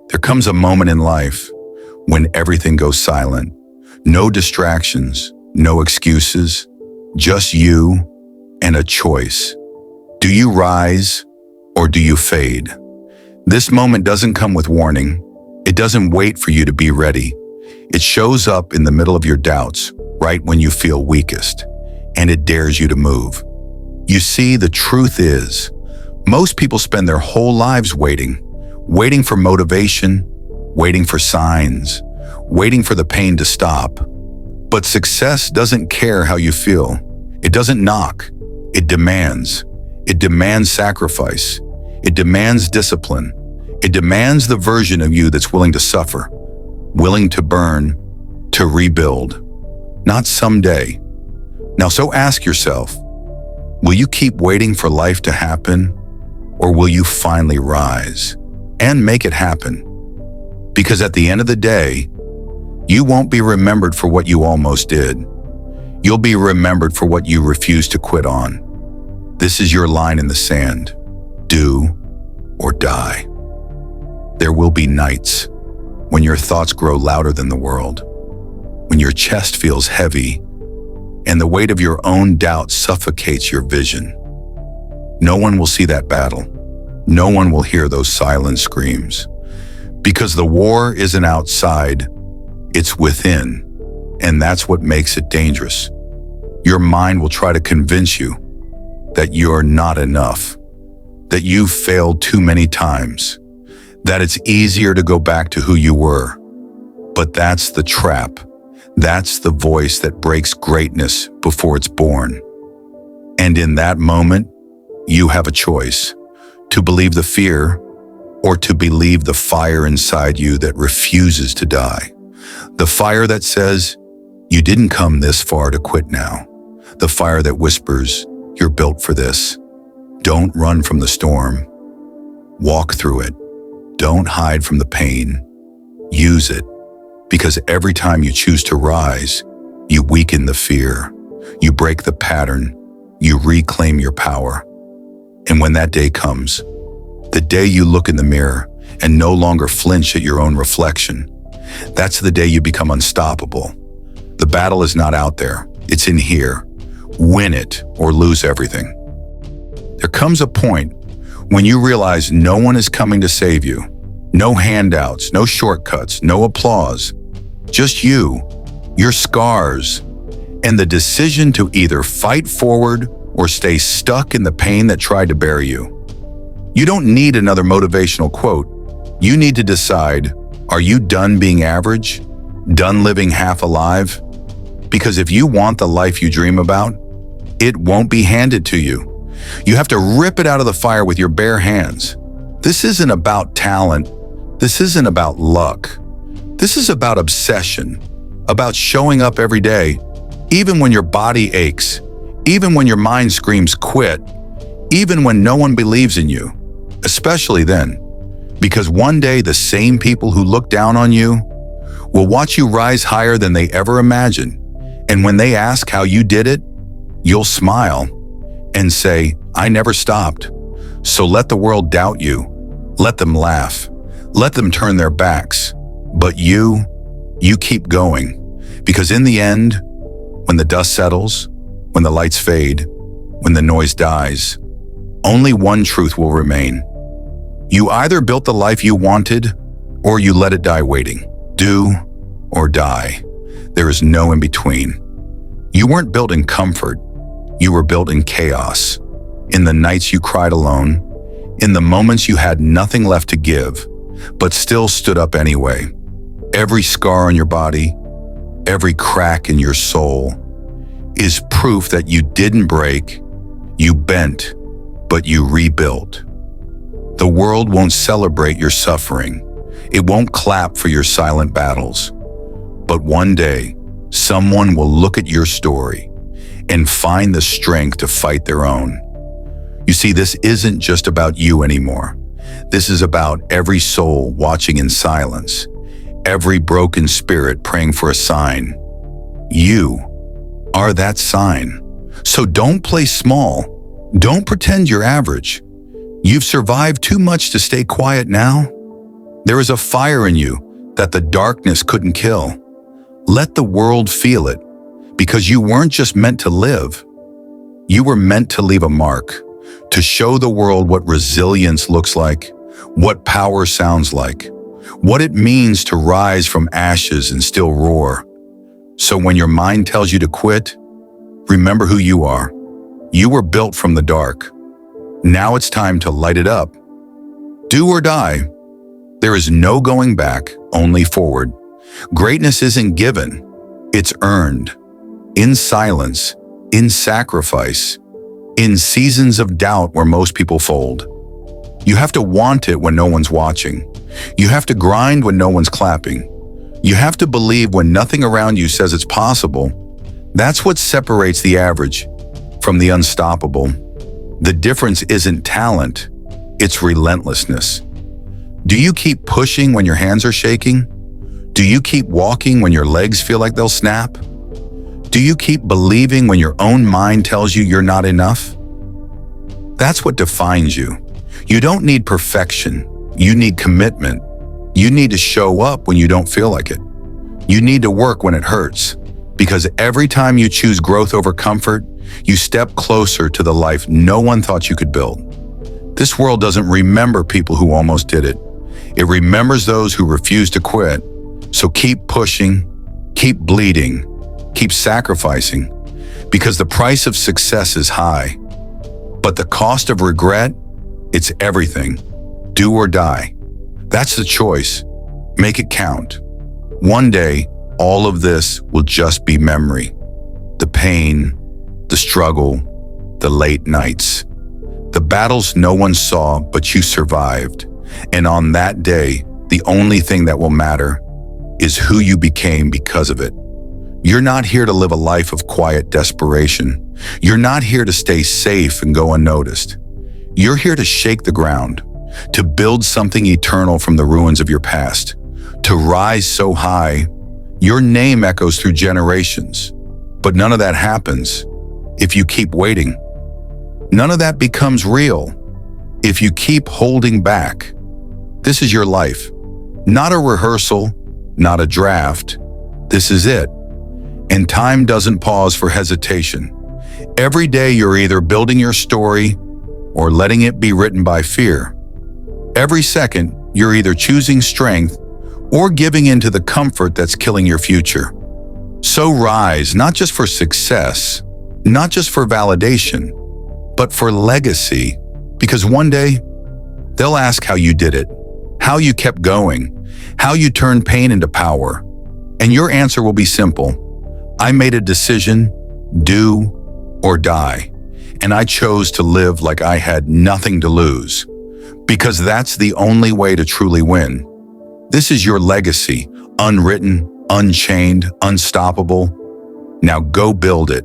There comes a moment in life when everything goes silent. No distractions, no excuses, just you and a choice. Do you rise or do you fade? This moment doesn't come with warning. It doesn't wait for you to be ready. It shows up in the middle of your doubts, right when you feel weakest, and it dares you to move. You see, the truth is, most people spend their whole lives waiting for motivation, waiting for signs, waiting for the pain to stop. But success doesn't care how you feel. It doesn't knock. It demands. It demands sacrifice. It demands discipline. It demands the version of you that's willing to suffer, willing to burn, to rebuild. Not someday. Now, so ask yourself, will you keep waiting for life to happen, or will you finally rise and make it happen? Because at the end of the day, you won't be remembered for what you almost did. You'll be remembered for what you refused to quit on. This is your line in the sand. Do or die. There will be nights when your thoughts grow louder than the world, when your chest feels heavy, and the weight of your own doubt suffocates your vision. No one will see that battle. No one will hear those silent screams. Because the war isn't outside, it's within, and that's what makes it dangerous. Your mind will try to convince you that you're not enough, that you've failed too many times, that it's easier to go back to who you were. But that's the trap. That's the voice that breaks greatness before it's born. And in that moment, you have a choice: to believe the fear or to believe the fire inside you that refuses to die. The fire that says, you didn't come this far to quit now. The fire that whispers, you're built for this. Don't run from the storm. Walk through it. Don't hide from the pain. Use it. Because every time you choose to rise, you weaken the fear. You break the pattern. You reclaim your power. And when that day comes, the day you look in the mirror and no longer flinch at your own reflection, that's the day you become unstoppable. The battle is not out there. It's in here. Win it or lose everything. There comes a point when you realize no one is coming to save you. No handouts, no shortcuts, no applause. Just you, your scars, and the decision to either fight forward or stay stuck in the pain that tried to bury you. You don't need another motivational quote. You need to decide, are you done being average? Done living half alive? Because if you want the life you dream about, it won't be handed to you. You have to rip it out of the fire with your bare hands. This isn't about talent. This isn't about luck. This is about obsession, about showing up every day, even when your body aches, even when your mind screams quit, even when no one believes in you, especially then. Because one day the same people who look down on you will watch you rise higher than they ever imagined. And when they ask how you did it, you'll smile and say, I never stopped. So let the world doubt you. Let them laugh. Let them turn their backs. But you keep going. Because in the end, when the dust settles, when the lights fade, when the noise dies, only one truth will remain. You either built the life you wanted, or you let it die waiting. Do or die. There is no in between. You weren't built in comfort. You were built in chaos. In the nights you cried alone, in the moments you had nothing left to give, but still stood up anyway. Every scar on your body, every crack in your soul is proof that you didn't break, you bent, but you rebuilt. The world won't celebrate your suffering. It won't clap for your silent battles. But one day, someone will look at your story and find the strength to fight their own. You see, this isn't just about you anymore. This is about every soul watching in silence, every broken spirit praying for a sign. You are that sign. So don't play small. Don't pretend you're average. You've survived too much to stay quiet now. There is a fire in you that the darkness couldn't kill. Let the world feel it, because you weren't just meant to live. You were meant to leave a mark, to show the world what resilience looks like, what power sounds like, what it means to rise from ashes and still roar. So when your mind tells you to quit, remember who you are. You were built from the dark. Now it's time to light it up. Do or die. There is no going back, only forward. Greatness isn't given, it's earned. In silence, in sacrifice, in seasons of doubt where most people fold. You have to want it when no one's watching. You have to grind when no one's clapping. You have to believe when nothing around you says it's possible. That's what separates the average from the unstoppable. The difference isn't talent, it's relentlessness. Do you keep pushing when your hands are shaking? Do you keep walking when your legs feel like they'll snap? Do you keep believing when your own mind tells you you're not enough? That's what defines you. You don't need perfection. You need commitment. You need to show up when you don't feel like it. You need to work when it hurts. Because every time you choose growth over comfort, you step closer to the life no one thought you could build. This world doesn't remember people who almost did it. It remembers those who refuse to quit. So keep pushing, keep bleeding, keep sacrificing, because the price of success is high. But the cost of regret, it's everything. Do or die. That's the choice. Make it count. One day, all of this will just be memory. The pain, the struggle, the late nights, the battles no one saw but you survived. And on that day, the only thing that will matter is who you became because of it. You're not here to live a life of quiet desperation. You're not here to stay safe and go unnoticed. You're here to shake the ground, to build something eternal from the ruins of your past, to rise so high, your name echoes through generations. But none of that happens if you keep waiting. None of that becomes real if you keep holding back. This is your life, not a rehearsal, not a draft. This is it. And time doesn't pause for hesitation. Every day you're either building your story or letting it be written by fear. Every second you're either choosing strength or giving into the comfort that's killing your future. So rise, not just for success, not just for validation, but for legacy. Because one day, they'll ask how you did it, how you kept going, how you turned pain into power. And your answer will be simple. I made a decision, do or die. And I chose to live like I had nothing to lose. Because that's the only way to truly win. This is your legacy, unwritten, unchained, unstoppable. Now go build it.